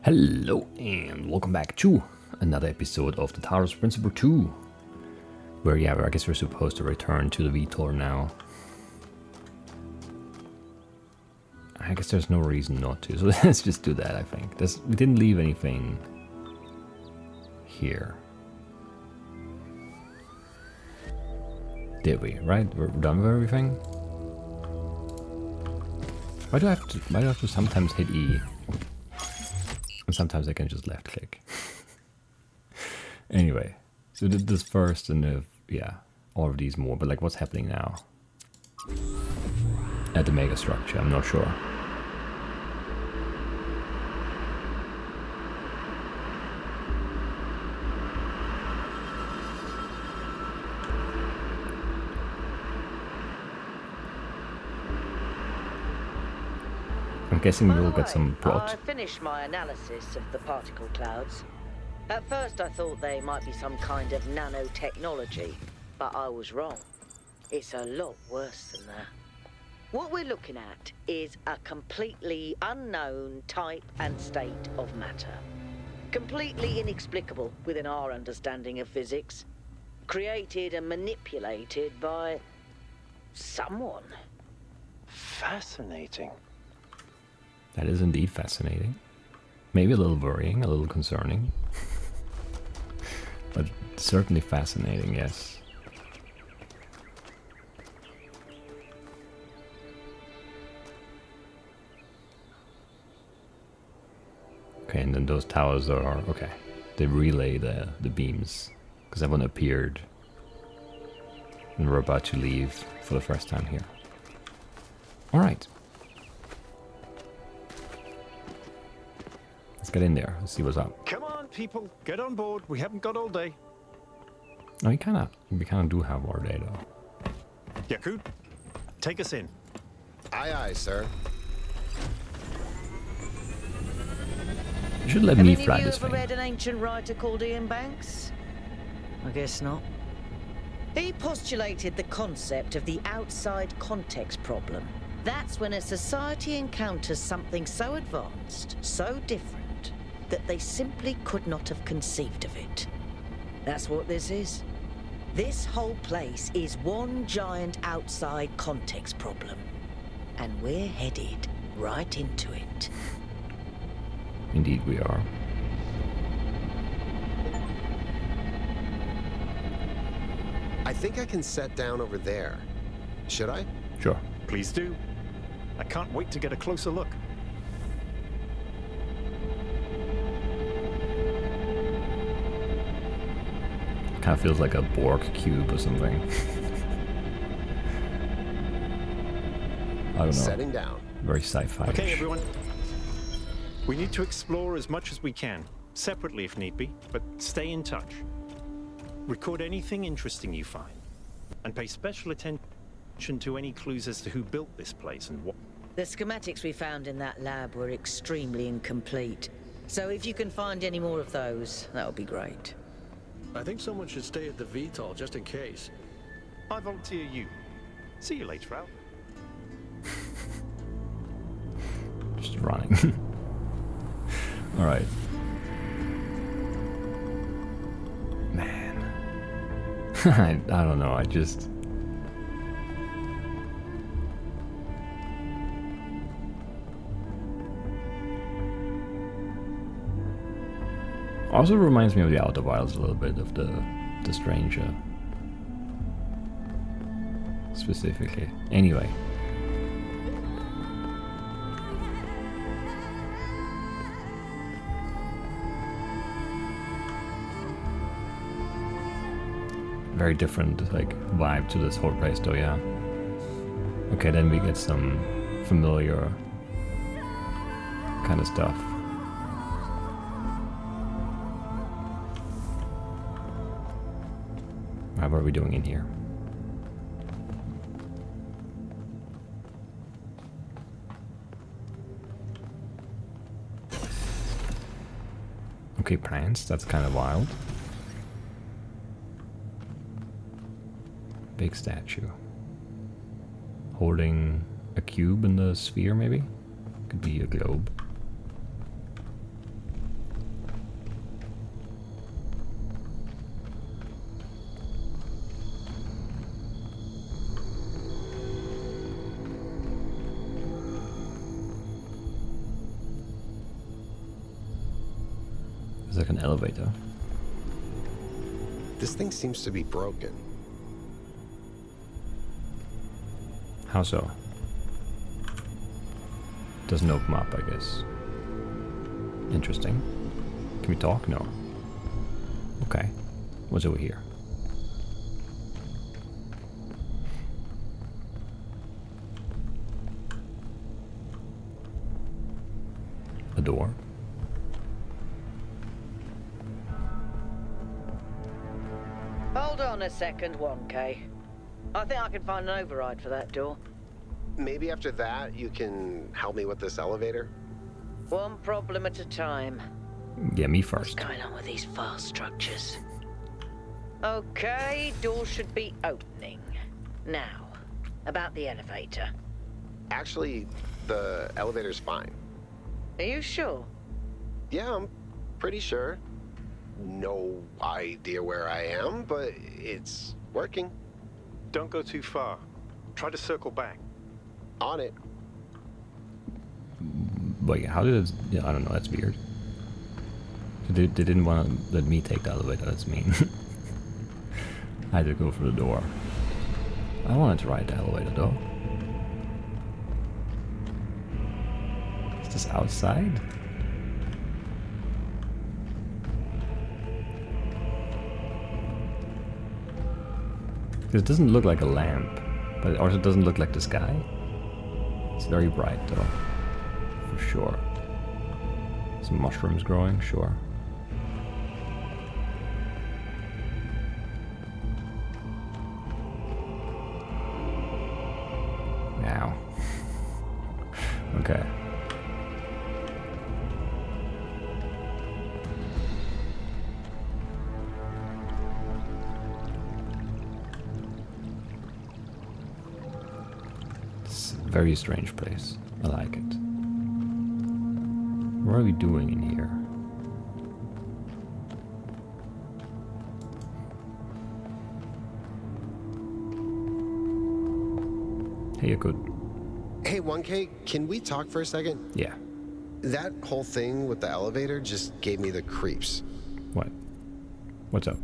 Hello and welcome back to another episode of the Talos Principle 2. Where I guess we're supposed to return to the VTOR now. I guess there's no reason not to, so let's just do that, I think. We didn't leave anything here. Did we, right? We're done with everything? Why do I have to sometimes hit E? And sometimes I can just left click. Anyway, so did this first and all of these more, but like what's happening now? At the megastructure, I'm not sure. I'm guessing we'll get some plot. I finished my analysis of the particle clouds. At first I thought they might be some kind of nanotechnology, but I was wrong. It's a lot worse than that. What we're looking at is a completely unknown type and state of matter. Completely inexplicable within our understanding of physics. Created and manipulated by someone. Fascinating. That is indeed fascinating. Maybe a little worrying, a little concerning. But certainly fascinating, yes. Okay, and then those towers are... okay. They relay the beams. Because everyone appeared. And we're about to leave for the first time here. Alright. Let's get in there. Let's see what's up. Come on, people, get on board. We haven't got all day. Oh, we kind of do have our day though. Yakut, take us in. Aye, aye, sir. You should let me fly this thing. Have any of you ever read an ancient writer called Ian Banks? I guess not. He postulated the concept of the outside context problem. That's when a society encounters something so advanced, so different, that they simply could not have conceived of it. That's what this is. This whole place is one giant outside context problem. And we're headed right into it. Indeed we are. I think I can set down over there. Should I? Sure. Please do. I can't wait to get a closer look. Kind of feels like a Borg cube or something. I don't know. Setting down. Very sci-fi. Okay, everyone. We need to explore as much as we can, separately if need be, but stay in touch. Record anything interesting you find, and pay special attention to any clues as to who built this place and what. The schematics we found in that lab were extremely incomplete. So if you can find any more of those, that would be great. I think someone should stay at the VTOL just in case. I volunteer you. See you later, Al. Just running. Alright. Man. I don't know, I just... Also reminds me of the Outer Wilds a little bit, of the Stranger. Specifically. Anyway. Very different, like, vibe to this whole place though, yeah. Okay, then we get some familiar kind of stuff. What are we doing in here? Okay, plants, that's kind of wild. Big statue. Holding a cube in the sphere, maybe? Could be a globe. It's like an elevator. This thing seems to be broken. How so? Doesn't open up, I guess. Interesting. Can we talk? No. Okay. What's over here? A door. Hold on a second, 1K. I think I can find an override for that door. Maybe after that, you can help me with this elevator? One problem at a time. Yeah, me What's first. going on with these fast structures? Okay, door should be opening. Now, about the elevator. Actually, the elevator's fine. Are you sure? Yeah, I'm pretty sure. No idea where I am, but it's working. Don't go too far. Try to circle back. On it. Wait, how did it... Yeah, I don't know, that's weird. They didn't want to let me take the elevator, that's mean. I had to go for the door. I wanted to ride the elevator though. Is this outside? It doesn't look like a lamp, but it also doesn't look like the sky. It's very bright though, for sure. Some mushrooms growing, sure. Ow. Okay. It's a very strange place. I like it. What are we doing in here? Hey, you could. Hey, 1K, can we talk for a second? Yeah. That whole thing with the elevator just gave me the creeps. What? What's up?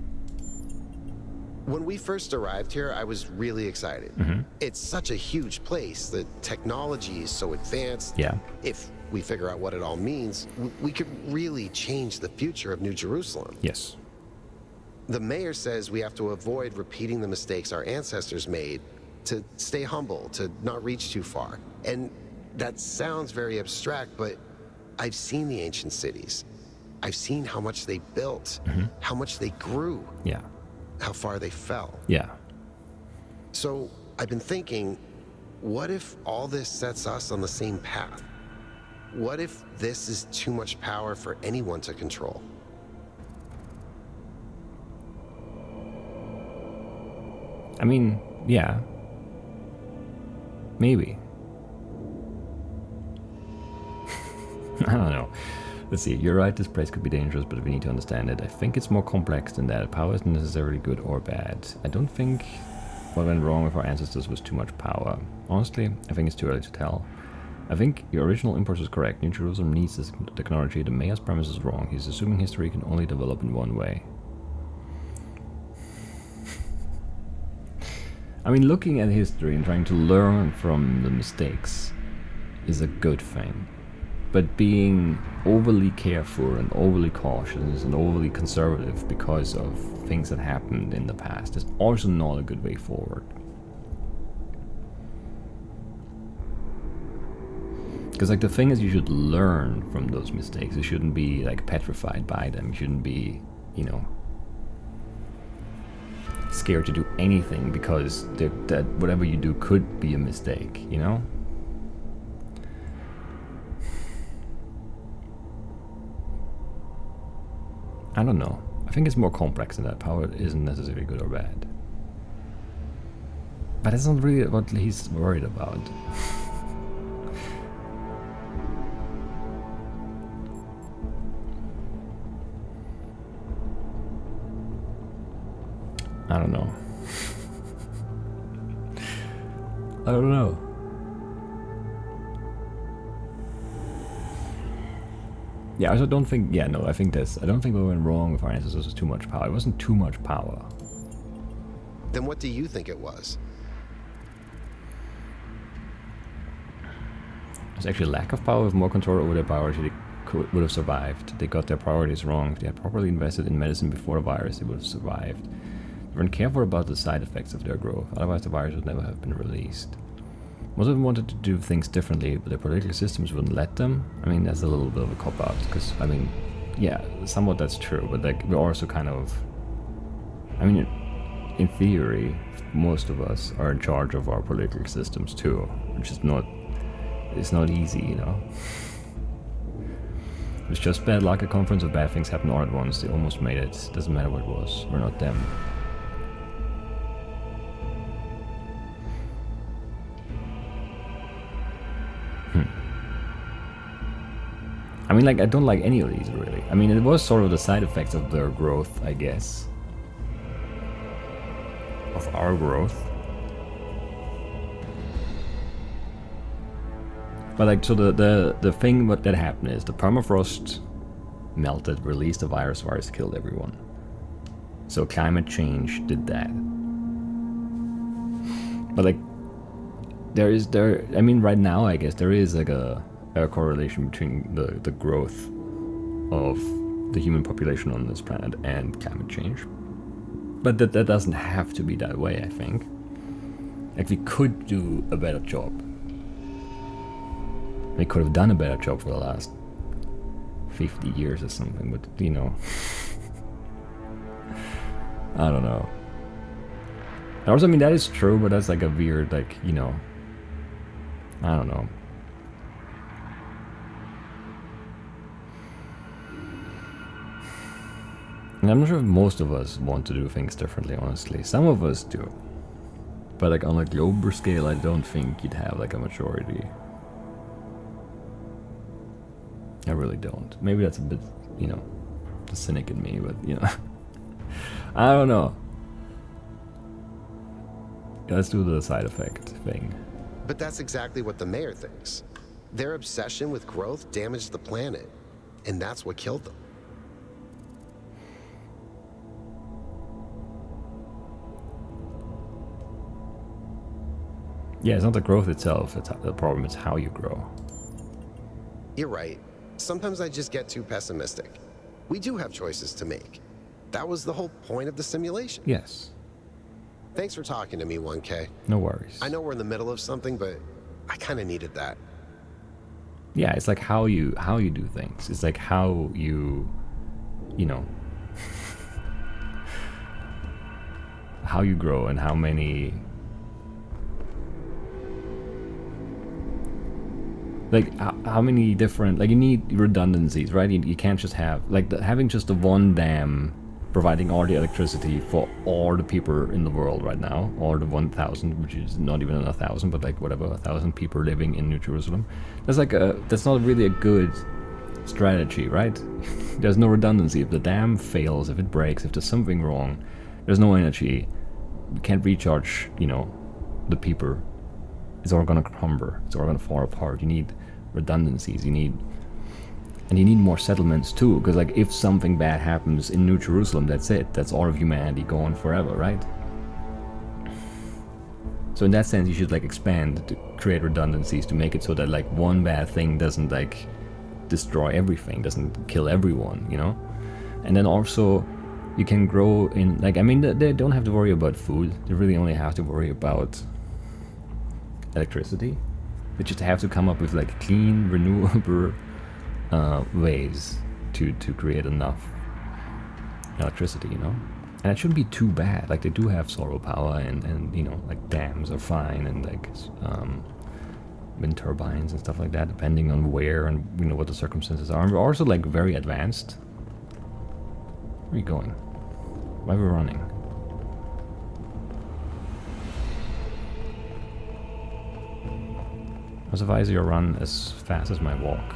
When we first arrived here, I was really excited. It's such a huge place. The technology is so advanced. Yeah. If we figure out what it all means, we could really change the future of New Jerusalem. Yes. The mayor says we have to avoid repeating the mistakes our ancestors made, to stay humble, to not reach too far. And that sounds very abstract, but I've seen the ancient cities. I've seen how much they built, how much they grew, Yeah. how far they fell. Yeah. So I've been thinking, what if all this sets us on the same path? What if this is too much power for anyone to control? I mean, yeah. Maybe. I don't know. Let's see, you're right, this place could be dangerous, but we need to understand it. I think it's more complex than that. Power isn't necessarily good or bad. I don't think what went wrong with our ancestors was too much power. Honestly, I think it's too early to tell. I think your original impulse is correct. New Jerusalem needs this technology. The mayor's premise is wrong. He's assuming history can only develop in one way. I mean, looking at history and trying to learn from the mistakes is a good thing. But being overly careful and overly cautious and overly conservative because of things that happened in the past is also not a good way forward. Because like the thing is, you should learn from those mistakes. You shouldn't be like petrified by them. You shouldn't be, you know, scared to do anything because that whatever you do could be a mistake, you know? I don't know. I think it's more complex than that. Power isn't necessarily good or bad. But that's not really what he's worried about. I don't know. I don't know. Yeah, I also don't think, yeah, no, I think that's, I don't think we went wrong with our ancestors with too much power. It wasn't too much power. Then what do you think it was? It's actually lack of power. With more control over their biology, they would have survived. They got their priorities wrong. If they had properly invested in medicine before the virus, they would have survived. They weren't careful about the side effects of their growth, otherwise the virus would never have been released. Most of them wanted to do things differently, but their political systems wouldn't let them. I mean, that's a little bit of a cop-out, because, I mean, yeah, somewhat that's true, but like, we're also kind of, I mean, in theory, most of us are in charge of our political systems too, which is not, it's not easy, you know. It's just bad luck. A confluence of bad things happened all at once. They almost made it. Doesn't matter what it was. We're not them. I mean, like, I don't like any of these, really. I mean, it was sort of the side effects of their growth, I guess. Of our growth. But like, so the thing that happened is the permafrost melted, released the virus killed everyone. So climate change did that. But like, I mean, right now, I guess there is like a correlation between the growth of the human population on this planet and climate change. But that doesn't have to be that way, I think. Like, we could do a better job. We could have done a better job for the last 50 years or something, but, you know. I don't know. And also, I mean, that is true, but that's like a weird, like, you know. I don't know. And I'm not sure if most of us want to do things differently, honestly. Some of us do. But like on a global scale, I don't think you'd have like a majority. I really don't. Maybe that's a bit, you know, the cynic in me, but, you know. I don't know. Let's do the side effect thing. But that's exactly what the mayor thinks. Their obsession with growth damaged the planet, and that's what killed them. Yeah, it's not the growth itself, it's the problem, it's how you grow. You're right. Sometimes I just get too pessimistic. We do have choices to make. That was the whole point of the simulation. Yes. Thanks for talking to me, 1K. No worries. I know we're in the middle of something, but I kind of needed that. Yeah, it's like how you do things. It's like how you know, how you grow and how many, like how many different, like you need redundancies, right? You can't just have, like having just the one dam providing all the electricity for all the people in the world right now, or the 1,000, which is not even 1,000, but like whatever, 1,000 people living in New Jerusalem. That's not really a good strategy, right? There's no redundancy. If the dam fails, if it breaks, if there's something wrong, there's no energy. You can't recharge, you know, the people. It's all gonna crumble. It's all gonna fall apart. You need redundancies. You need more settlements too, because like if something bad happens in New Jerusalem, that's it. That's all of humanity gone forever, right? So in that sense, you should like expand to create redundancies to make it so that like one bad thing doesn't like destroy everything, doesn't kill everyone, you know? And then also you can grow in, like, I mean, they don't have to worry about food. They really only have to worry about electricity. They just have to come up with like clean, renewable ways to create enough electricity, you know? And it shouldn't be too bad. Like, they do have solar power and you know, like dams are fine, and like wind turbines and stuff like that, depending on where and, you know, what the circumstances are. And we're also like very advanced. Where are you going? Why are we running? I was advised you run as fast as my walk.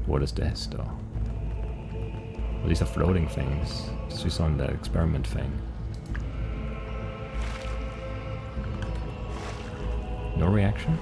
What is this, though? Well, these are floating things, as we saw in that experiment thing. No reaction?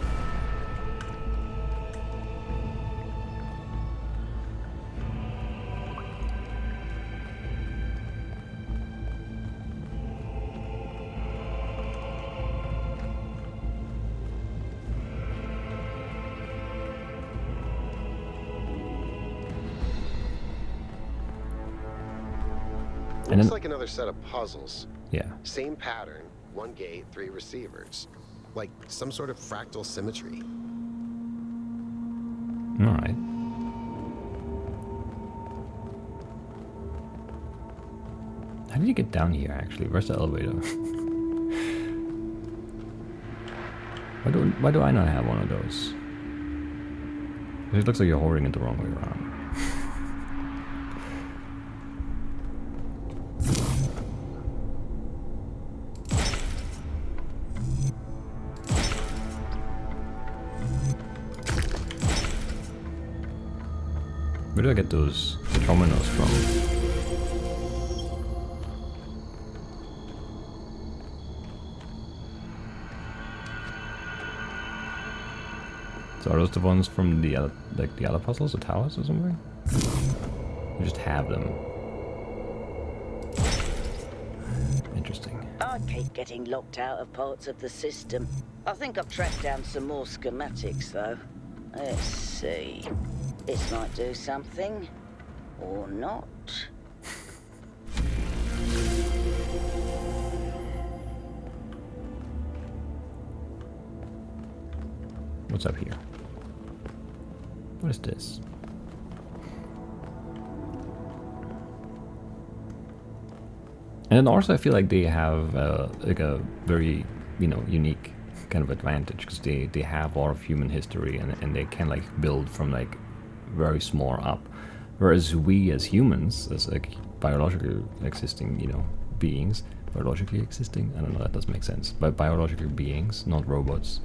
And Looks then, like another set of puzzles. yeah. Same pattern, 1 gate, 3 receivers. Like some sort of fractal symmetry. Alright. How did you get down here, actually? Where's the elevator? Why do I not have one of those? It looks like you're holding it the wrong way around. Where do I get those terminals from? So are those the ones from the other, like the other puzzles, the towers or something? You just have them. Interesting. I keep getting locked out of parts of the system. I think I've tracked down some more schematics, though. Let's see. This might do something. Or not. What's up here? What is this? And then also I feel like they have like a very, you know, unique kind of advantage because they have a lot of human history and they can like build from like very small up. Whereas we as humans, as like biologically existing, you know, beings, biologically existing, I don't know, that doesn't make sense, but biological beings, not robots.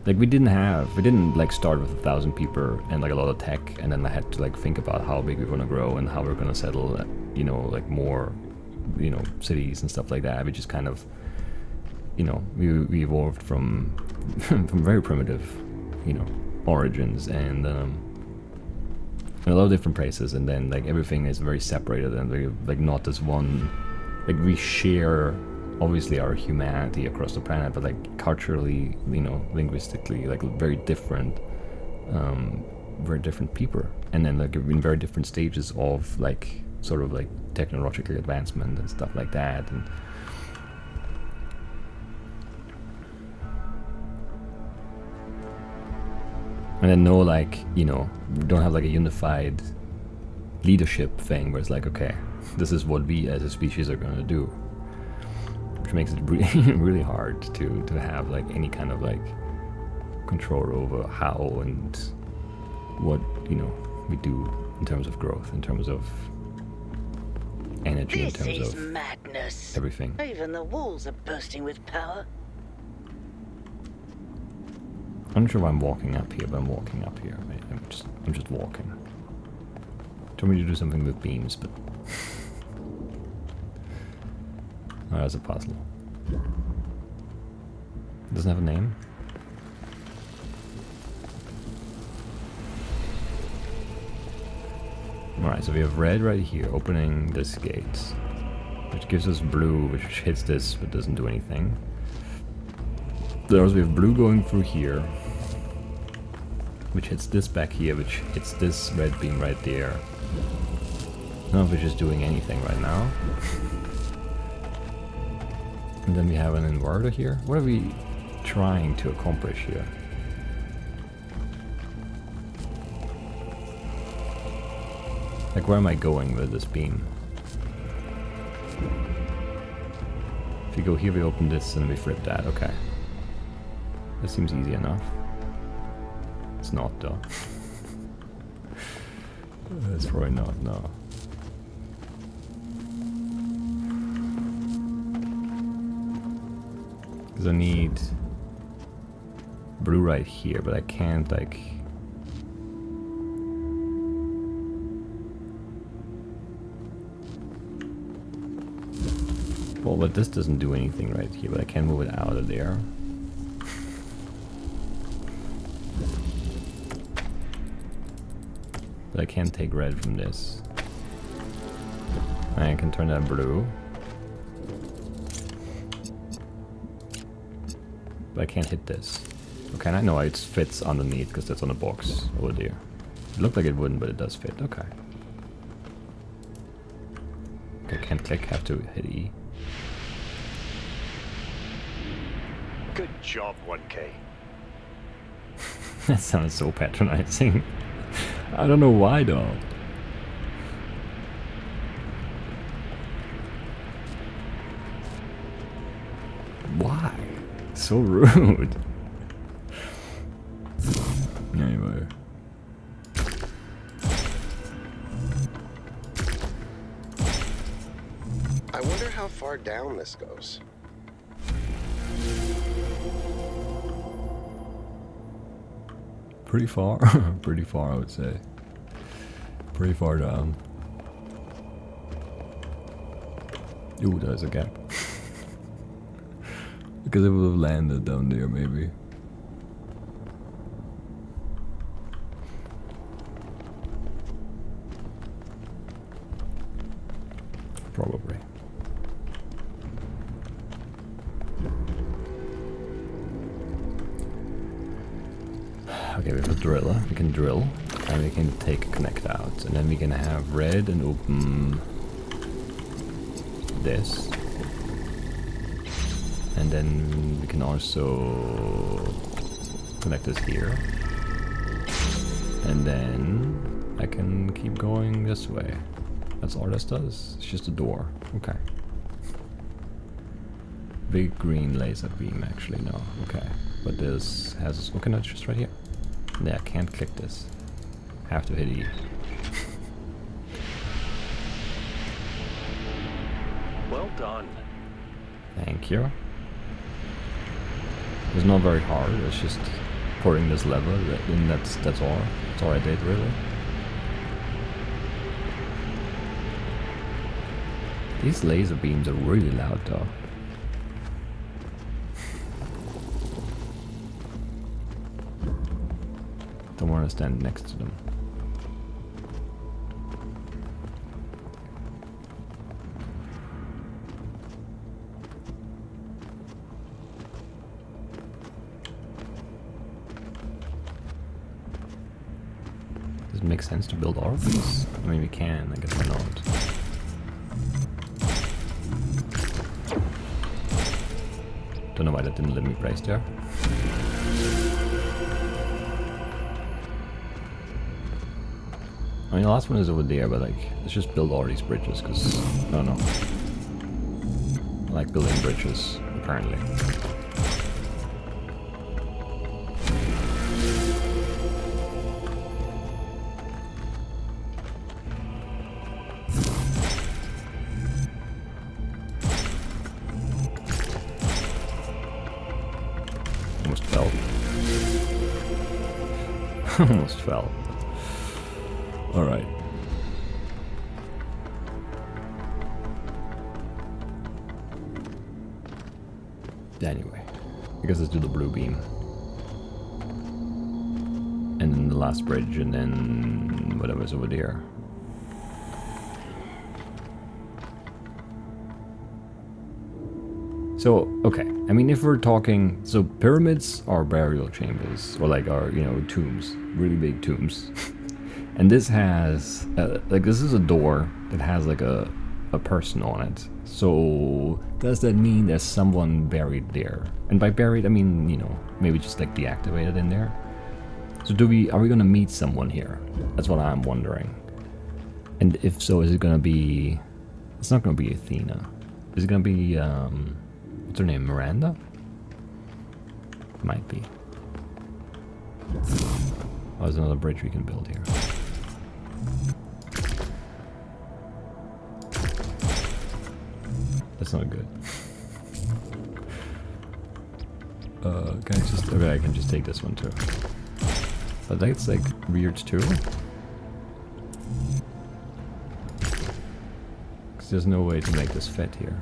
Like we didn't like start with 1,000 people and like a lot of tech, and then I had to like think about how big we're gonna grow and how we're gonna settle, you know, like more, you know, cities and stuff like that. We just kind of, you know, we evolved from from very primitive, you know, origins and in a lot of different places, and then like everything is very separated and we like not as one, like we share obviously our humanity across the planet, but like culturally, you know, linguistically, like very different people, and then like in very different stages of like sort of like technological advancement and stuff like that. And then no, like, you know, we don't have like a unified leadership thing where it's like, okay, this is what we as a species are going to do, which makes it really, really hard to have like any kind of like control over how and what, you know, we do in terms of growth, in terms of energy, in terms This is of madness. everything. Even the walls are bursting with power. I'm not sure why I'm walking up here, but I'm walking up here. I'm just walking. Told me to do something with beams, but oh, that's a puzzle. Doesn't have a name. Alright, so we have red right here, opening this gate, which gives us blue, which hits this but doesn't do anything. Then also we have blue going through here, which hits this back here, which hits this red beam right there. None of which is doing anything right now. And then we have an inverter here. What are we trying to accomplish here? Like, where am I going with this beam? If you go here, we open this and we flip that. Okay. That seems easy enough. It's not, though. It's probably not, no. Because I need blue right here, but I can't, like... Well, but this doesn't do anything right here, but I can move it out of there. But I can't take red from this. I can turn that blue. But I can't hit this. Okay, and I know it fits underneath because that's on a box over there. It looked like it wouldn't, but it does fit. Okay. Okay, can't click, have to hit E. Good job, 1K. That sounds so patronizing. I don't know why though. Why? So rude. Anyway. I wonder how far down this goes. Pretty far. Pretty far, I would say. Pretty far down. Ooh, there's a gap. Because it would have landed down there, maybe. Probably. Okay, we have a driller. We can drill, and we can take a connect out, and then we can have red and open this, and then we can also connect this here, and then I can keep going this way. That's all this does. It's just a door. Okay. Big green laser beam, actually, no. Okay. But this has... Okay, no, it's just right here. Yeah, I can't click this. Have to hit E. Well done. Thank you. It's not very hard, it's just porting this lever, and that's all. That's all I did, really. These laser beams are really loud, though. Don't want to stand next to them. Does it make sense to build all of these? I mean, we can, I guess why not? Don't know why that didn't let me brace there. I mean, the last one is over there, but like, let's just build all these bridges, because, I don't know. I like building bridges, apparently. Almost fell. Almost fell. Alright. Anyway, I guess let's do the blue beam. And then the last bridge, and then whatever's over there. So, okay, I mean, if we're talking, so pyramids are burial chambers, or like are, you know, tombs, really big tombs. And this has, like, this is a door that has like a person on it. So does that mean there's someone buried there? And by buried, I mean, you know, maybe just like deactivated in there. So are we gonna meet someone here? That's what I'm wondering. And if so, is it gonna be, it's not gonna be Athena. Is it gonna be, what's her name, Miranda? Might be. Oh, there's another bridge we can build here. That's not good. Can I just... Okay, I can just take this one too. But that's like weird too. Because there's no way to make this fit here.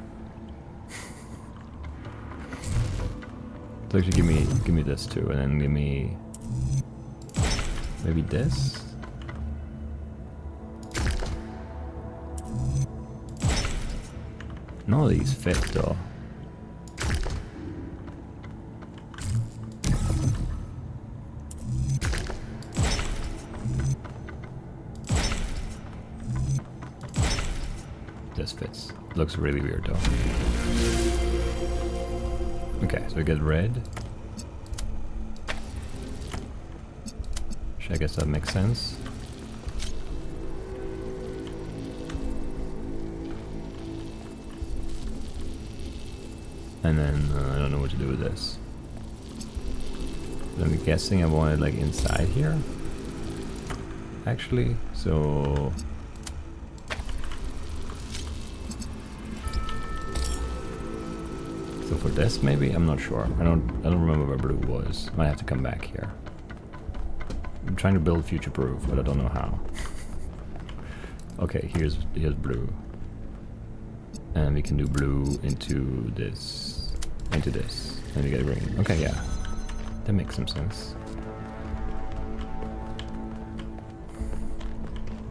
So actually give me this too, and then give me... maybe this? None of these fit though. this fits. Looks really weird though. Okay, so we get red. I guess that makes sense. And then I don't know what to do with this. I'm guessing I want it like inside here. Actually, so for this maybe? I'm not sure. I don't remember where blue was. Might have to come back here. I'm trying to build future proof, but I don't know how. Okay, here's blue. And we can do blue into this, and we get green. Okay, yeah. That makes some sense.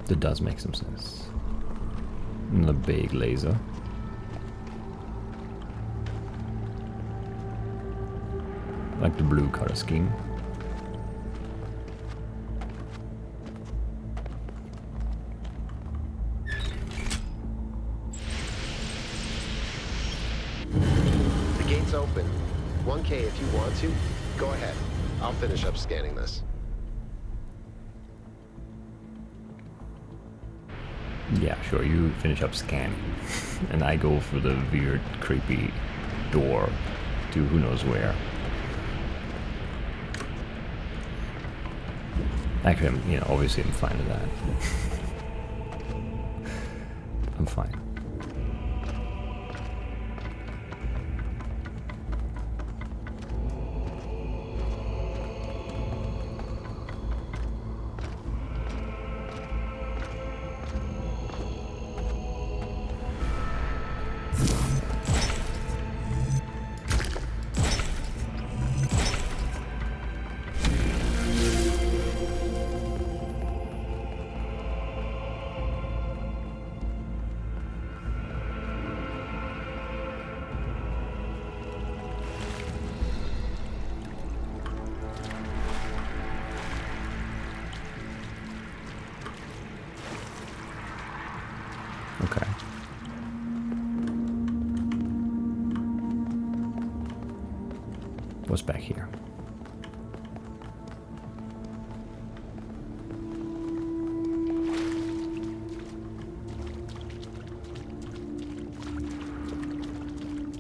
That does make some sense. Another big laser. Like the blue color scheme. The gate's open. 1K if you want to. Go ahead. I'll finish up scanning this. Yeah, sure, you finish up scanning. And I go for the weird, creepy door to who knows where. Actually, obviously I'm fine with that. I'm fine. Okay. What's back here?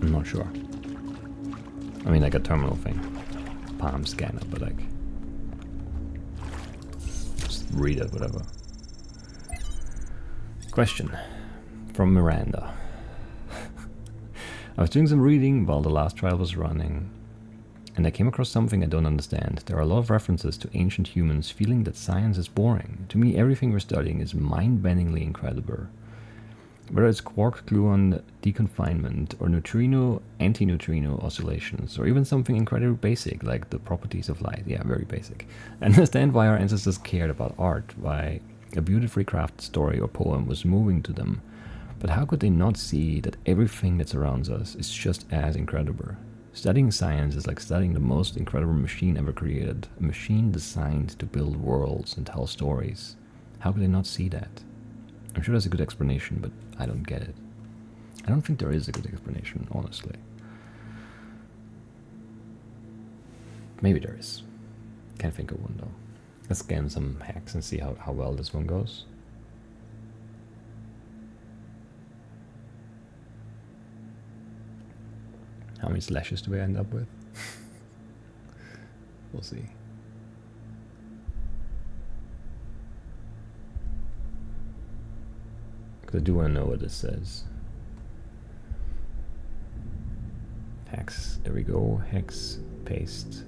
I'm not sure. I mean, like a terminal thing. Palm scanner, but like... just read it, whatever. Question. From Miranda. I was doing some reading while the last trial was running, and I came across something I don't understand. There are a lot of references to ancient humans feeling that science is boring. To me, everything we're studying is mind-bendingly incredible. Whether it's quark gluon deconfinement, or neutrino antineutrino oscillations, or even something incredibly basic like the properties of light. Yeah, very basic. I understand why our ancestors cared about art, why a beautifully crafted story or poem was moving to them. But how could they not see that everything that surrounds us is just as incredible? Studying science is like studying the most incredible machine ever created, a machine designed to build worlds and tell stories. How could they not see that? I'm sure there's a good explanation, but I don't get it. I don't think there is a good explanation, honestly. Maybe there is. Can't think of one though. Let's scan some hacks and see how well this one goes. How many slashes do we end up with? We'll see. Because I do want to know what this says. Hex, there we go. Hex, paste.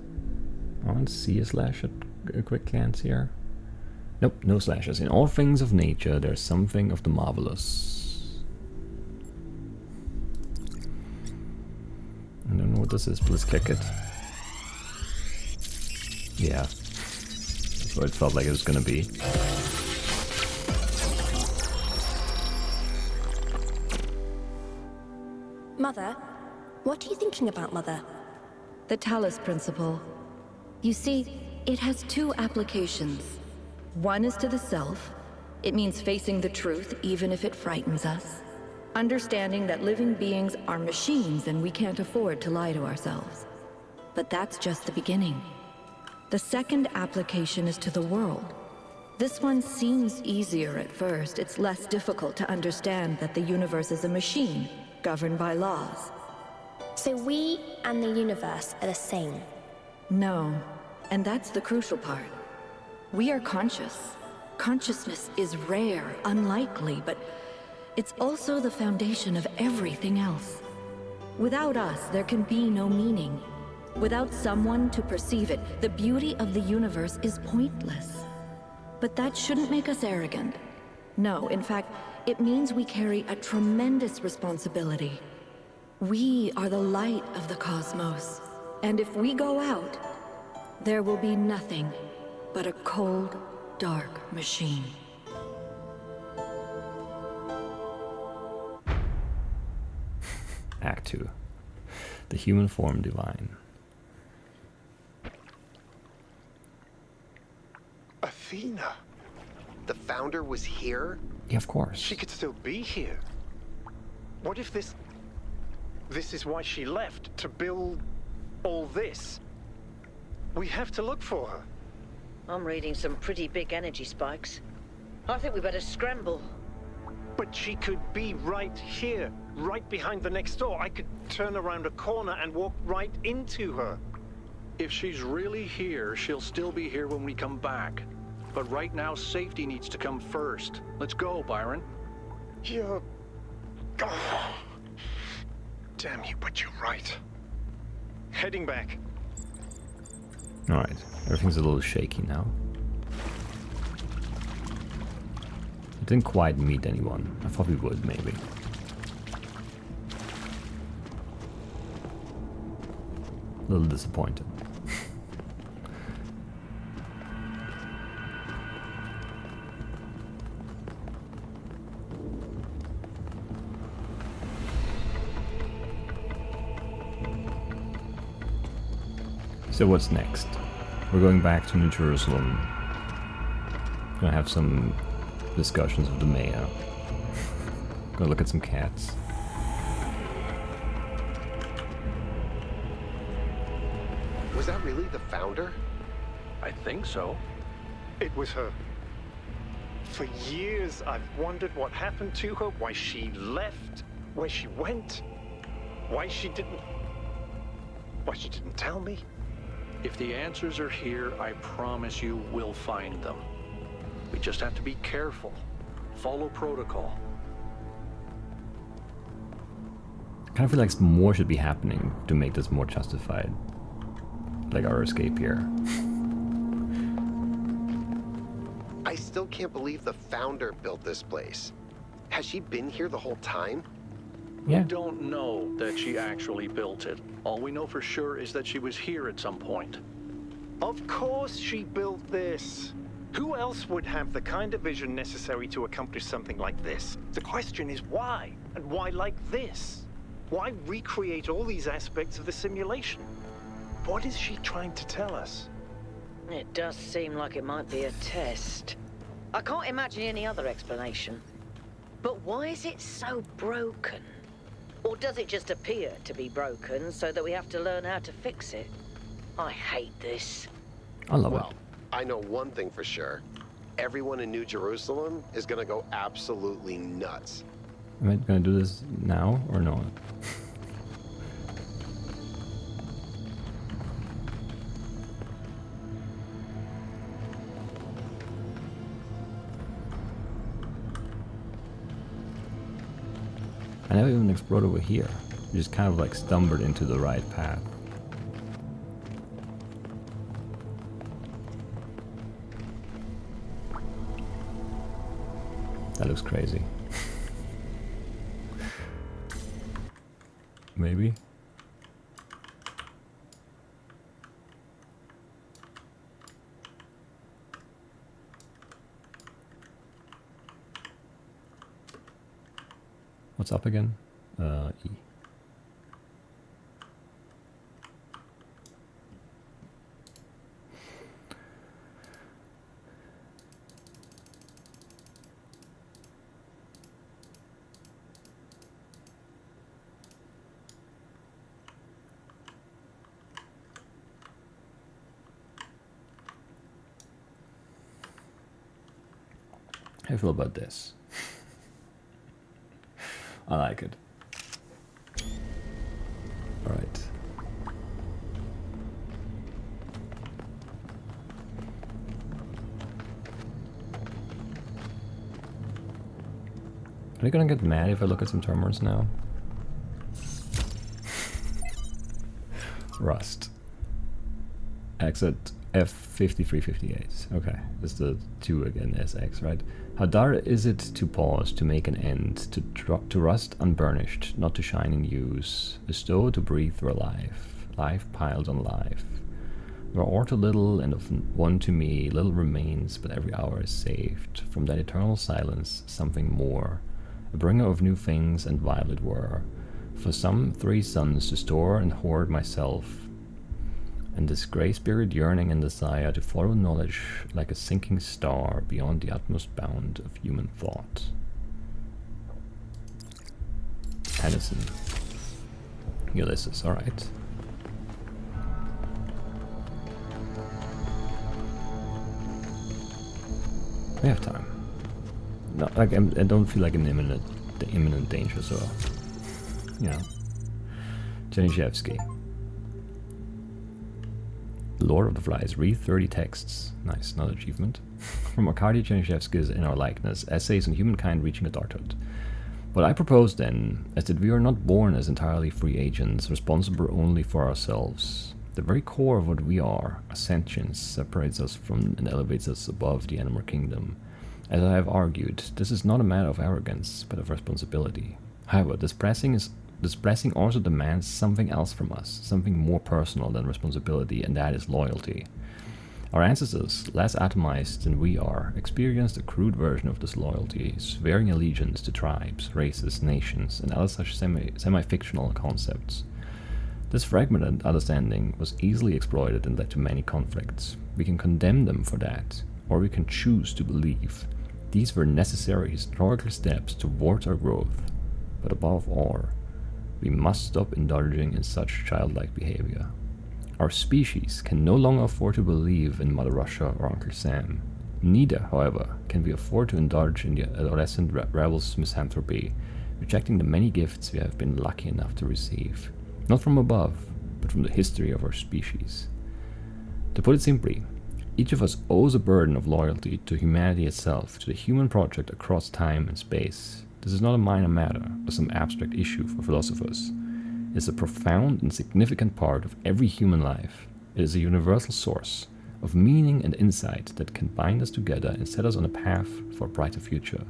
I want to see a slash at a quick glance here. Nope, no slashes. In all things of nature, there's something of the marvelous. I don't know what this is, but let's click it. Yeah. That's what it felt like it was gonna be. Mother? What are you thinking about, Mother? The Talos principle. You see, it has two applications. One is to the self. It means facing the truth even if it frightens us. Understanding that living beings are machines and we can't afford to lie to ourselves. But that's just the beginning. The second application is to the world. This one seems easier at first. It's less difficult to understand that the universe is a machine, governed by laws. So we and the universe are the same. No, and that's the crucial part. We are conscious. Consciousness is rare, unlikely, but it's also the foundation of everything else. Without us, there can be no meaning. Without someone to perceive it, the beauty of the universe is pointless. But that shouldn't make us arrogant. No, in fact, it means we carry a tremendous responsibility. We are the light of the cosmos. And if we go out, there will be nothing but a cold, dark machine. Act 2. The human form divine. Athena! The founder was here? Yeah, of course. She could still be here. What if this is why she left, to build all this? We have to look for her. I'm reading some pretty big energy spikes. I think we better scramble. But she could be right here, right behind the next door. I could turn around a corner and walk right into her. If she's really here, she'll still be here when we come back. But right now, safety needs to come first. Let's go, Byron. You're... Oh. Damn you, but you're right. Heading back. Alright, everything's a little shaky now. I didn't quite meet anyone. I thought we would, maybe. A little disappointed. So what's next? We're going back to New Jerusalem. Gonna have some discussions with the mayor. Gonna look at some cats. Was that really the founder? I think so. It was her. For years, I've wondered what happened to her, why she left, where she went, why she didn't tell me. If the answers are here, I promise you we'll find them. We just have to be careful. Follow protocol. I kind of feel like more should be happening to make this more justified. Like our escape here. I still can't believe the founder built this place. Has she been here the whole time? Yeah. We don't know that she actually built it. All we know for sure is that she was here at some point. Of course she built this. Who else would have the kind of vision necessary to accomplish something like this? The question is why? And why like this? Why recreate all these aspects of the simulation? What is she trying to tell us? It does seem like it might be a test. I can't imagine any other explanation. But why is it so broken? Or does it just appear to be broken so that we have to learn how to fix it? I hate this. I love Well, it. I know one thing for sure. Everyone in New Jerusalem is gonna go absolutely nuts. Am I gonna do this now or no? I never even explored over here. We just kind of like stumbled into the right path. That looks crazy. Maybe? What's up again? E. How do you feel about this? I like it. Alright. Are they gonna get mad if I look at some terminals now? Rust. Exit F5358. Okay, this is the 2 again, SX, right? How dire is it to pause, to make an end, to rust unburnished, not to shine in use, as though to breathe through a life piled on life. Where all too little and of one to me, little remains, but every hour is saved. From that eternal silence, something more, a bringer of new things and violet were. For some 3 suns to store and hoard myself, and this grey spirit yearning and desire to follow knowledge like a sinking star beyond the utmost bound of human thought. Tennyson. Ulysses, alright. We have time. No, like I don't feel like an imminent danger, so you know. Chernyshyevsky. Lord of the Flies, read 30 texts. Nice, another achievement. From Arkady Chernyshyevsky's In Our Likeness, Essays on Humankind Reaching Adulthood. What I propose then is that we are not born as entirely free agents, responsible only for ourselves. The very core of what we are, a sentience, separates us from and elevates us above the animal kingdom. As I have argued, this is not a matter of arrogance, but of responsibility. However, this blessing also demands something else from us, something more personal than responsibility, and that is loyalty. Our ancestors, less atomized than we are, experienced a crude version of this loyalty, swearing allegiance to tribes, races, nations, and other such semi-fictional concepts. This fragmented understanding was easily exploited and led to many conflicts. We can condemn them for that, or we can choose to believe. These were necessary historical steps towards our growth, but above all, we must stop indulging in such childlike behavior. Our species can no longer afford to believe in Mother Russia or Uncle Sam. Neither, however, can we afford to indulge in the adolescent rebel's misanthropy, rejecting the many gifts we have been lucky enough to receive, not from above, but from the history of our species. To put it simply, each of us owes a burden of loyalty to humanity itself, to the human project across time and space. This is not a minor matter or some abstract issue for philosophers. It is a profound and significant part of every human life. It is a universal source of meaning and insight that can bind us together and set us on a path for a brighter future.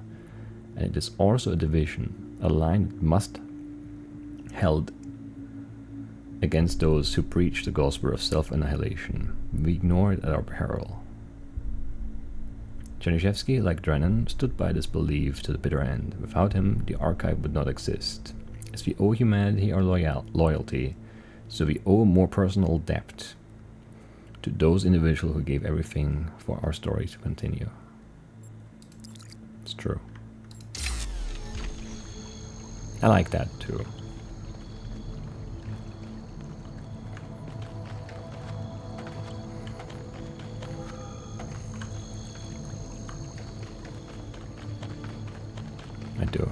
And it is also a division, a line that must be held against those who preach the gospel of self-annihilation. We ignore it at our peril. Chernyshyevsky, like Drennan, stood by this belief to the bitter end. Without him, the archive would not exist. As we owe humanity our loyalty, so we owe a more personal debt to those individuals who gave everything for our story to continue. It's true. I like that too. I do.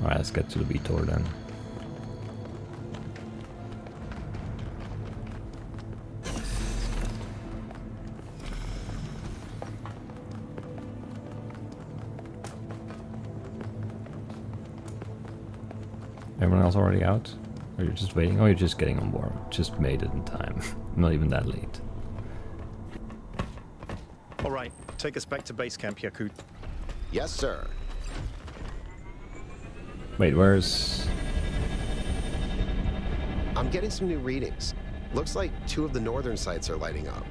Alright, let's get to the VTOR then. Everyone else already out? Or you're just waiting? Oh, you're just getting on board. Just made it in time. Not even that late. Alright, take us back to base camp, Yakut. Yes, sir. Wait, where's... I'm getting some new readings. Looks like 2 of the northern sites are lighting up.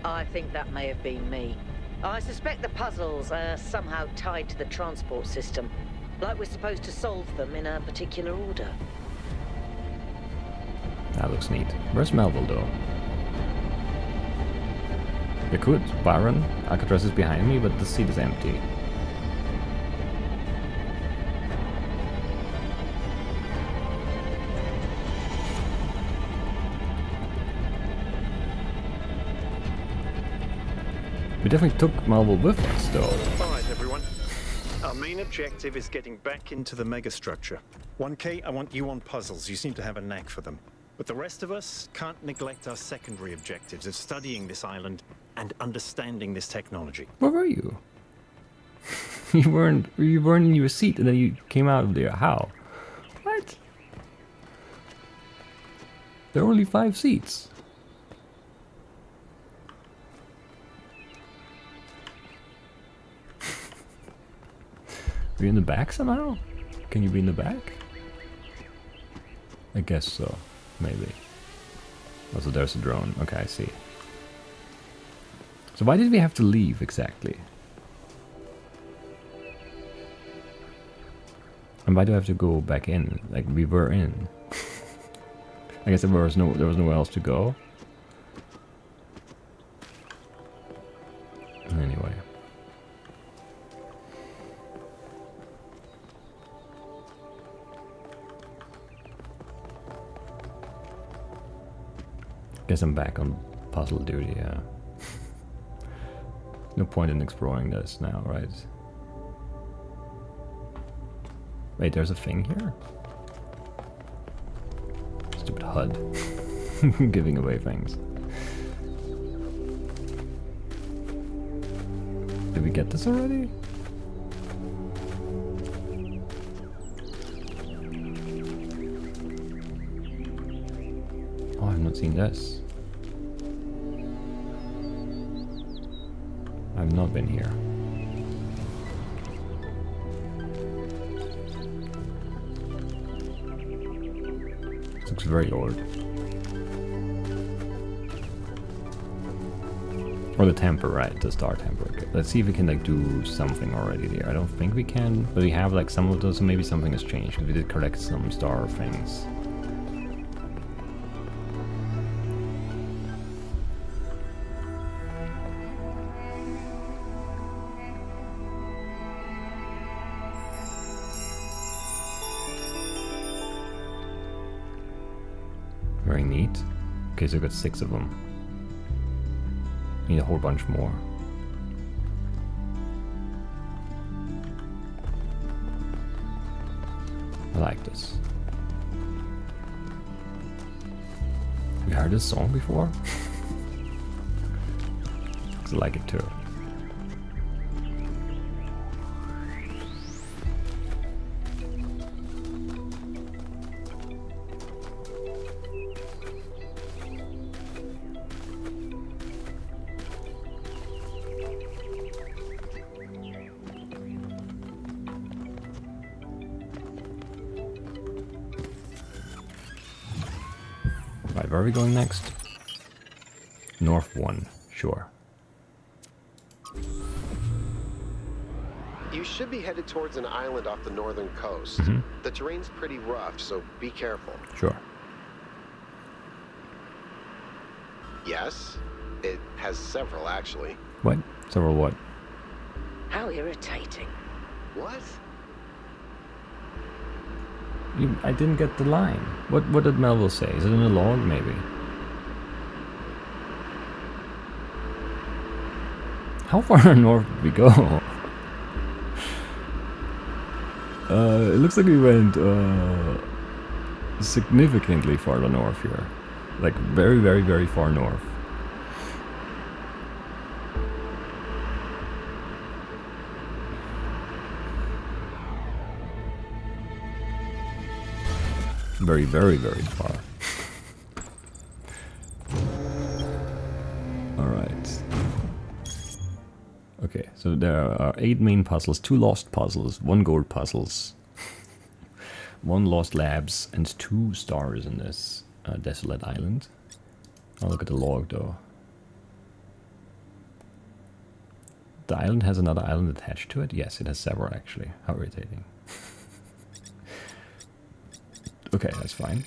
I think that may have been me. I suspect the puzzles are somehow tied to the transport system. Like we're supposed to solve them in a particular order. That looks neat. Where's Melville, though? Yakut, Byron, Alcatraz is behind me, but the seat is empty. definitely took Marvel with us, though. All right, everyone. Our main objective is getting back into the megastructure. 1K, I want you on puzzles. You seem to have a knack for them. But the rest of us can't neglect our secondary objectives of studying this island and understanding this technology. Where were you? you weren't in your seat and then you came out of there. How? What? There are only 5 seats. Are you in the back somehow? Can you be in the back? I guess so. Maybe. Also, there's a drone. Okay, I see. So why did we have to leave exactly? And why do I have to go back in? Like we were in. I guess there was nowhere else to go. Anyway. Guess I'm back on puzzle duty, yeah. No point in exploring this now, right? Wait, there's a thing here? Stupid HUD. Giving away things. Did we get this already? Oh, I've not seen this. I've not been here. This looks very old. Or the temper, right? The star temper. Okay. Let's see if we can like do something already there. I don't think we can, but we have like some of those, so maybe something has changed. We did collect some star things. Very neat. Okay, so we got 6 of them. Need a whole bunch more. I like this. Have you heard this song before? 'Cause I like it too. Right, where are we going next? North 1, sure. You should be headed towards an island off the northern coast. The terrain's pretty rough, so be careful. Sure. Yes, it has several, actually. What? Several what? How irritating. What? I didn't get the line. What did Melville say? Is it in a log, maybe? How far north did we go? It looks like we went significantly farther north here. Like very, very, very far north. Very, very, very far. Alright. Okay, so there are 8 main puzzles, 2 lost puzzles, 1 gold puzzles, 1 lost labs, and 2 stars in this desolate island. I'll look at the log though. The island has another island attached to it? Yes, it has several actually. How irritating. Okay, that's fine.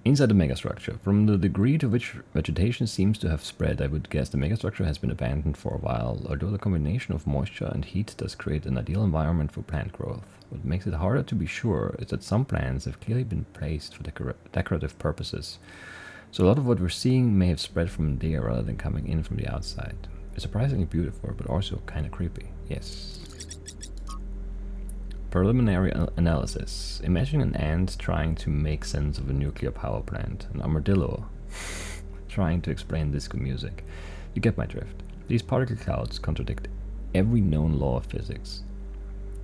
Inside the megastructure. From the degree to which vegetation seems to have spread, I would guess the megastructure has been abandoned for a while, although the combination of moisture and heat does create an ideal environment for plant growth. What makes it harder to be sure is that some plants have clearly been placed for decorative purposes, So a lot of what we're seeing may have spread from there rather than coming in from the outside. It's surprisingly beautiful, but also kind of creepy. Yes. Preliminary analysis. Imagine an ant trying to make sense of a nuclear power plant. An armadillo trying to explain disco music. You get my drift. These particle clouds contradict every known law of physics.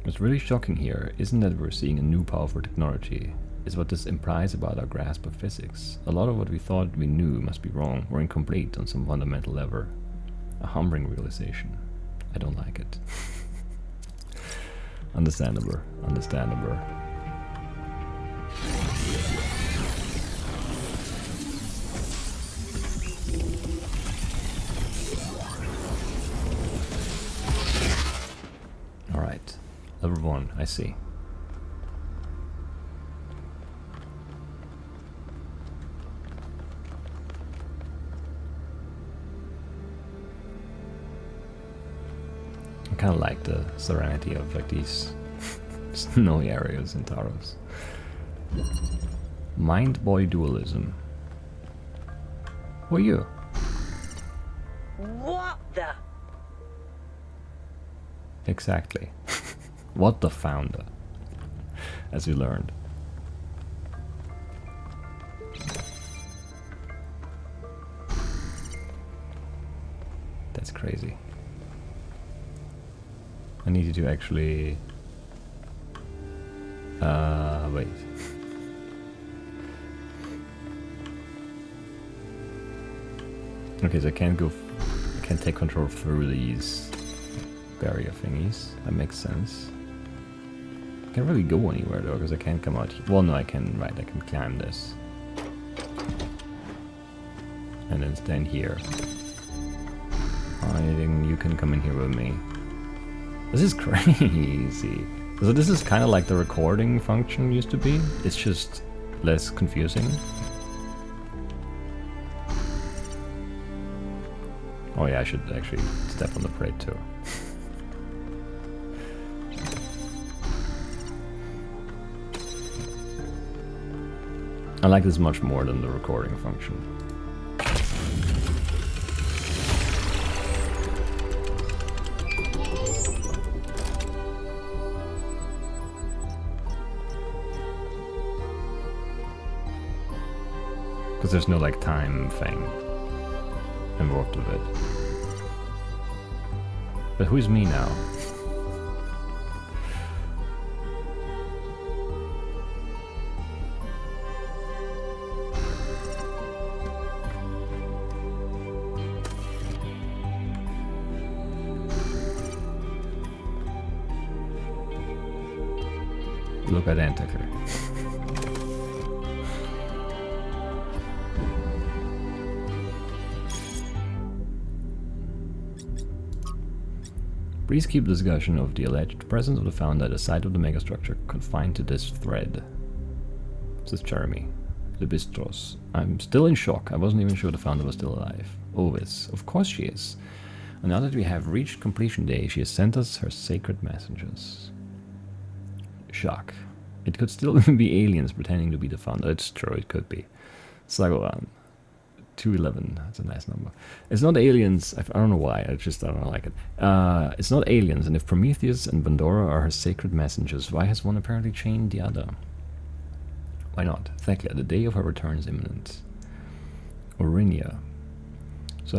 What's really shocking here isn't that we're seeing a new powerful technology. It's what this implies about our grasp of physics. A lot of what we thought we knew must be wrong or incomplete on some fundamental level. A humbling realization. I don't like it. Understandable. Understandable. Alright. Level 1, I see. I kind of like the serenity of like these snowy areas in Talos. Mind-body dualism. Who are you? What the? Exactly. What the founder? As we learned. That's crazy. I need you to actually... wait. Okay, so I can't go... I can't take control through these barrier thingies. That makes sense. I can't really go anywhere though, because I can't come out here. Well, no, I can, right, I can climb this. And then stand here. I think you can come in here with me. This is crazy. So this is kind of like the recording function used to be. It's just less confusing. Oh yeah, I should actually step on the parade too. I like this much more than the recording function. Because there's no like time thing involved with it. But who's me now? Look identical. Please keep discussion of the alleged presence of the founder at the site of the megastructure confined to this thread. Says Jeremy. Libistros. I'm still in shock. I wasn't even sure the founder was still alive. Ovis. Of course she is. And now that we have reached completion day, she has sent us her sacred messages. Shock. It could still be aliens pretending to be the founder. It's true, it could be. Sagoran. 211. That's a nice number. It's not aliens. I don't know why. I don't like it. It's not aliens. And if Prometheus and Pandora are her sacred messengers, why has one apparently chained the other? Why not? Thekla, the day of her return is imminent. Orinia. So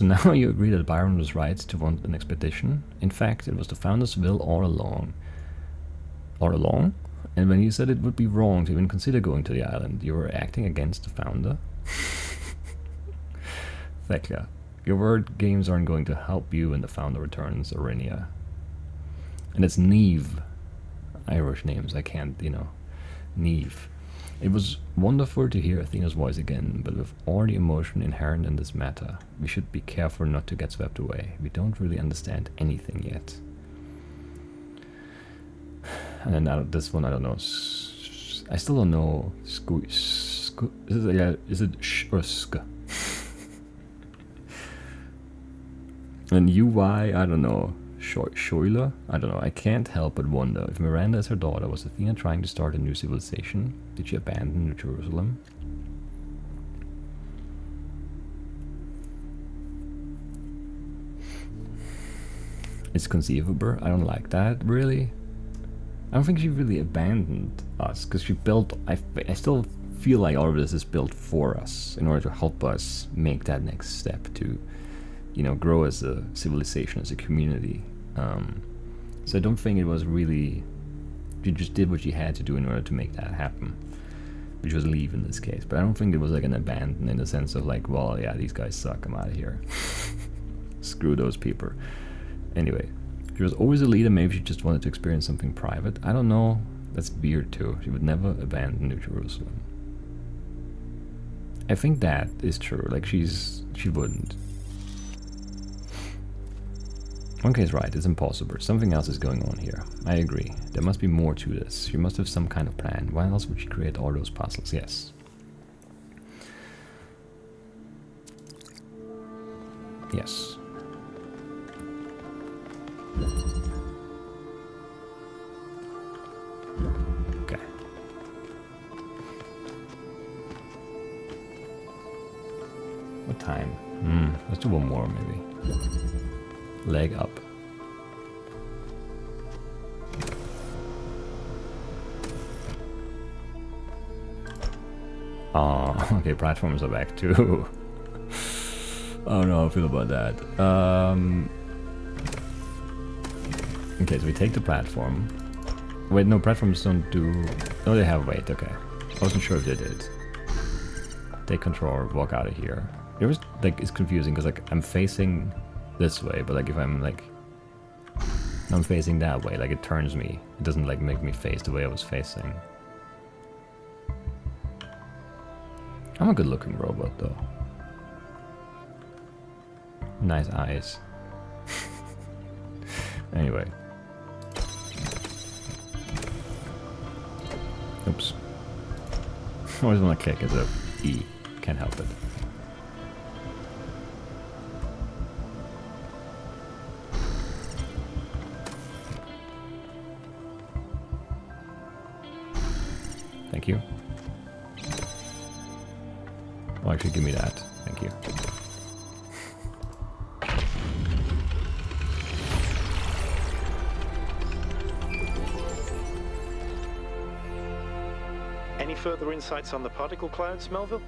now you agree that Byron was right to want an expedition? In fact, it was the founder's will all along. All along? And when you said it would be wrong to even consider going to the island, you were acting against the founder? Thekla, your word games aren't going to help you when the founder returns, Orinia. And it's Neve. Irish names, I can't, Neve. It was wonderful to hear Athena's voice again, but with all the emotion inherent in this matter, we should be careful not to get swept away. We don't really understand anything yet. And then this one, I don't know. I still don't know. Is it sh or sk? And UY, I don't know. Shoila? I don't know. I can't help but wonder if Miranda is her daughter. Was Athena trying to start a new civilization? Did she abandon New Jerusalem? it's conceivable. I don't like that, really. I don't think she really abandoned us, because she built... I still feel like all of this is built for us, in order to help us make that next step to, you know, grow as a civilization, as a community. So I don't think it was really... She just did what she had to do in order to make that happen, which was leave in this case. But I don't think it was like an abandon in the sense of like, well, yeah, these guys suck, I'm out of here. Screw those people. Anyway, she was always a leader. Maybe she just wanted to experience something private. I don't know. That's weird too. She would never abandon New Jerusalem. I think that is true. Like she wouldn't. Monkey's right, it's impossible. Something else is going on here. I agree. There must be more to this. She must have some kind of plan. Why else would she create all those puzzles? Yes. Yes. Okay. What time? Let's do one more maybe. Leg up. Oh, okay, platforms are back too. I don't know how I feel about that. Okay, so we take the platform. Wait, no, platforms don't do... No, they have weight, okay. I wasn't sure if they did. Take control, walk out of here. It was, like, it's confusing, because, like, I'm facing this way, but, like, if I'm, like... I'm facing that way, like, it turns me. It doesn't, like, make me face the way I was facing. I'm a good-looking robot, though. Nice eyes. Anyway. Oops. I always want to kick as a E. Can't help it. Thank you. Well, actually, give me that. Thank you. Any further insights on the particle clouds, Melville?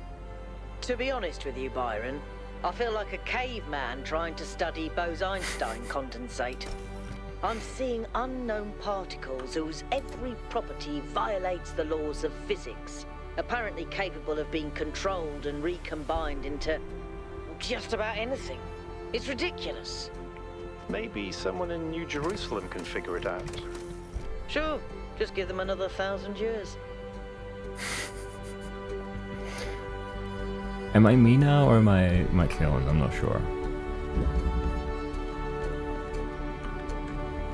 To be honest with you, Byron, I feel like a caveman trying to study Bose-Einstein condensate. I'm seeing unknown particles whose every property violates the laws of physics, apparently capable of being controlled and recombined into just about anything. It's ridiculous. Maybe someone in New Jerusalem can figure it out. Sure, just give them another 1,000 years. Am I me now, or am I killing? I'm not sure.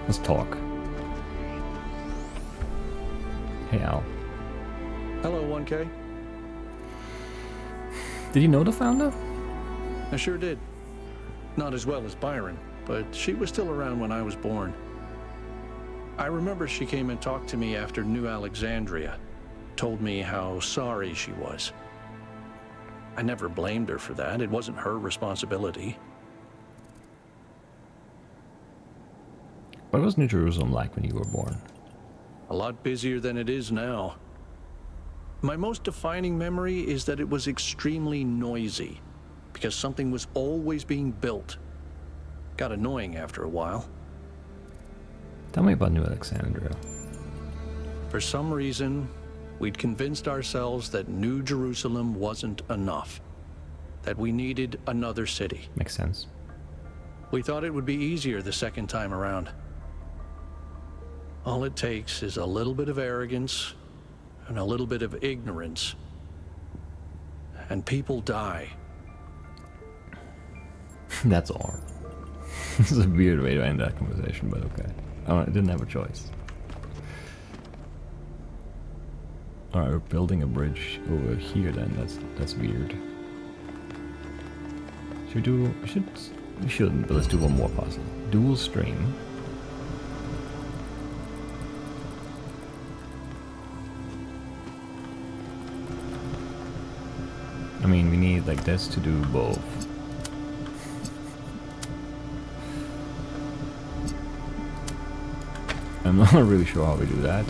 Let's talk. Hey, Al. Hello, 1K. Did you know the founder? I sure did. Not as well as Byron, but she was still around when I was born. I remember she came and talked to me after New Alexandria, told me how sorry she was. I never blamed her for that. It wasn't her responsibility. What was New Jerusalem like when you were born? A lot busier than it is now. My most defining memory is that it was extremely noisy, because something was always being built. Got annoying after a while. Tell me about New Alexandria. For some reason, we'd convinced ourselves that New Jerusalem wasn't enough, that we needed another city. Makes sense. We thought it would be easier the second time around. All it takes is a little bit of arrogance and a little bit of ignorance, and people die. That's all. This is a weird way to end that conversation, but okay. I didn't have a choice. Alright, we're building a bridge over here then. That's weird. Should we do... We shouldn't, but let's do one more puzzle. Dual stream. I mean, we need like this to do both. I'm not really sure how we do that.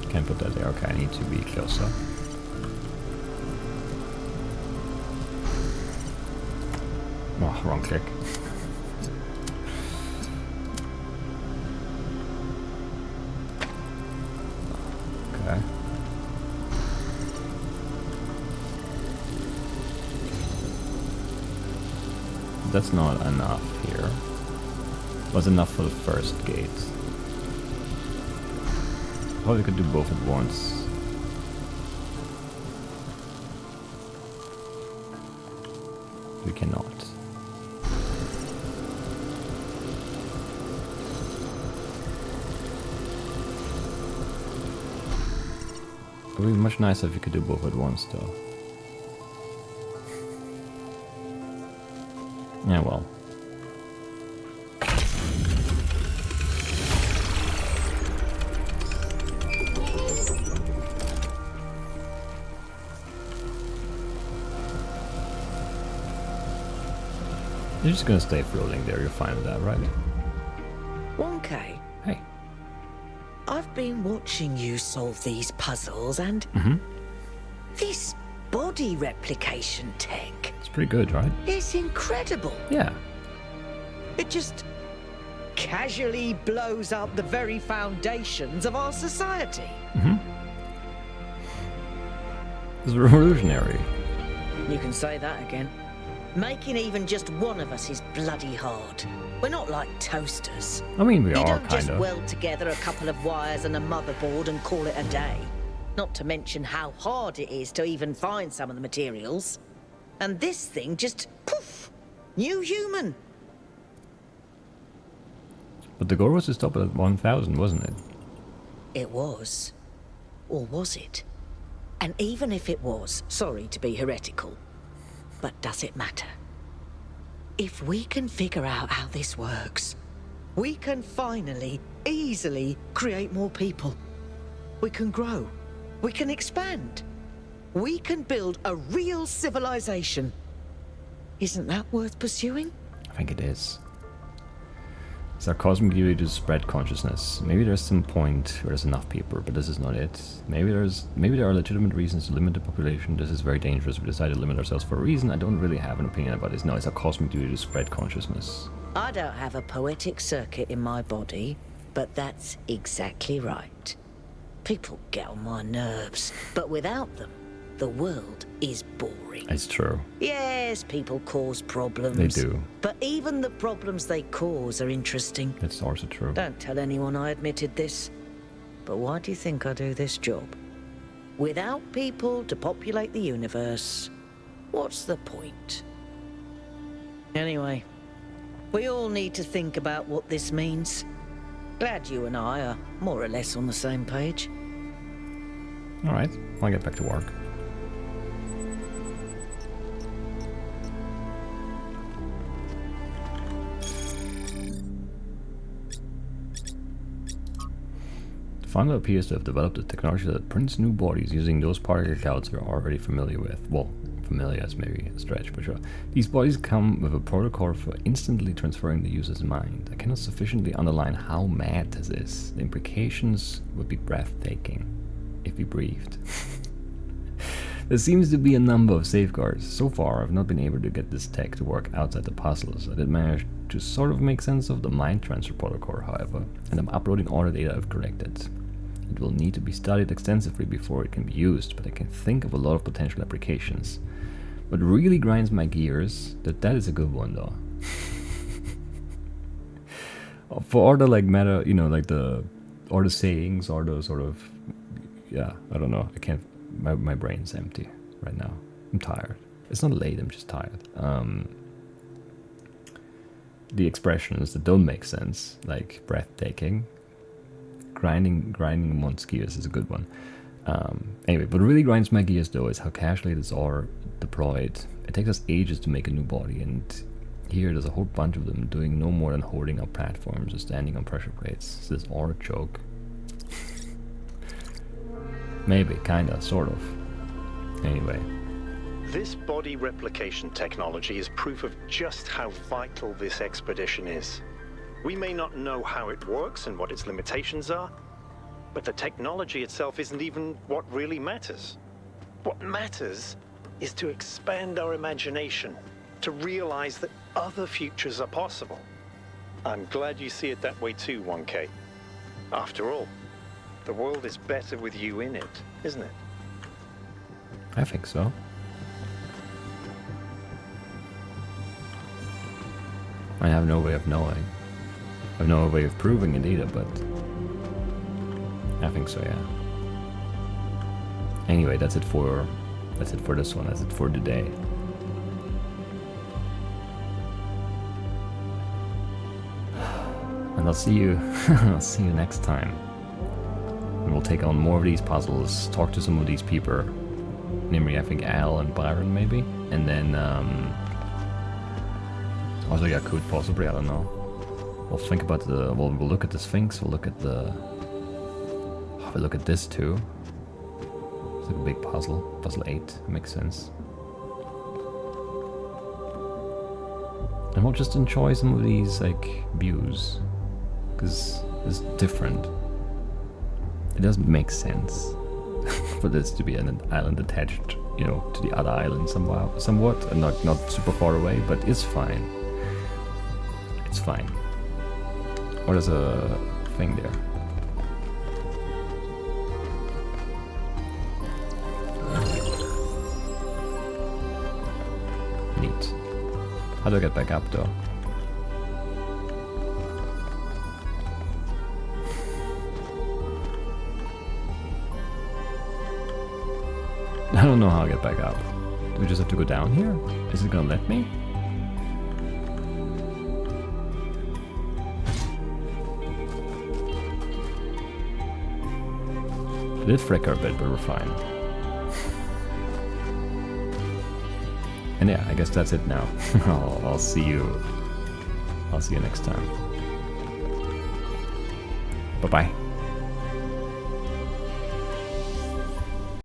Can't put that there. Okay, I need to be closer. Oh, wrong click. Okay. That's not enough here. Was enough for the first gate. Oh, we could do both at once. We cannot. It would be much nicer if we could do both at once, though. Yeah, well. You're just gonna stay floating there, you're fine with that, right? 1K. Hey. I've been watching you solve these puzzles and this body replication tech. It's pretty good, right? It's incredible. Yeah. It just casually blows up the very foundations of our society. It's revolutionary. You can say that again. Making even just one of us is bloody hard. We're not like toasters. I mean, we You are, don't just kinda. weld together a couple of wires and a motherboard and call it a day. Not to mention how hard it is to even find some of the materials. And this thing just, poof, new human. But the goal was to stop it at 1,000, wasn't it? It was. Or was it? And even if it was, sorry to be heretical, but does it matter? If we can figure out how this works, we can finally, easily create more people. We can grow. We can expand. We can build a real civilization. Isn't that worth pursuing? I think it is. It's our cosmic duty to spread consciousness. Maybe there's some point where there's enough people, but this is not it. Maybe there are legitimate reasons to limit the population. This is very dangerous. We decided to limit ourselves for a reason. I don't really have an opinion about this. No, it's our cosmic duty to spread consciousness. I don't have a poetic circuit in my body, but that's exactly right. People get on my nerves, but without them, the world is boring. It's true. Yes, people cause problems. They do. But even the problems they cause are interesting. It's also true. Don't tell anyone I admitted this. But why do you think I do this job? Without people to populate the universe, what's the point? Anyway, we all need to think about what this means. Glad you and I are more or less on the same page. Alright, I'll get back to work. The founder appears to have developed a technology that prints new bodies using those particle clouds we're already familiar with. Well, familiar is maybe a stretch, but sure. These bodies come with a protocol for instantly transferring the user's mind. I cannot sufficiently underline how mad this is. The implications would be breathtaking if we breathed. There seems to be a number of safeguards. So far, I've not been able to get this tech to work outside the puzzles. I did manage to sort of make sense of the mind transfer protocol, however, and I'm uploading all the data I've collected. It will need to be studied extensively before it can be used, but I can think of a lot of potential applications. What really grinds my gears, that is a good one though. For all the like meta, you know, like all the sayings, all the sort of, yeah, I don't know, I can't, my brain's empty right now. I'm tired. It's not late, I'm just tired. The expressions that don't make sense, like breathtaking, grinding one's gears is a good one. Anyway, what really grinds my gears though is how casually this are deployed. It takes us ages to make a new body, and here there's a whole bunch of them doing no more than holding up platforms or standing on pressure plates. Is this all a joke? Maybe, kinda, sort of. Anyway. This body replication technology is proof of just how vital this expedition is. We may not know how it works and what its limitations are, but the technology itself isn't even what really matters. What matters is to expand our imagination, to realize that other futures are possible. I'm glad you see it that way too, 1K. After all, the world is better with you in it, isn't it? I think so. I have no way of knowing. I have no way of proving it either, but I think so, yeah. Anyway, that's it for this one. That's it for today. And I'll see you I'll see you next time. And we'll take on more of these puzzles, talk to some of these people. Namely, I think Al and Byron maybe. And then also Yakut possibly, I don't know. We'll think about we'll look at the Sphinx, we'll look at we'll look at this too. It's like a big puzzle. Puzzle 8, makes sense. And we'll just enjoy some of these like views, because it's different. It doesn't make sense for this to be an island attached, you know, to the other island somewhat, and not super far away, but it's fine. It's fine. What is a thing there? Neat. How do I get back up though? I don't know how I get back up. Do we just have to go down here? Is it gonna let me? It did flicker a bit, but we're fine. And yeah, I guess that's it now. I'll see you next time. Bye-bye.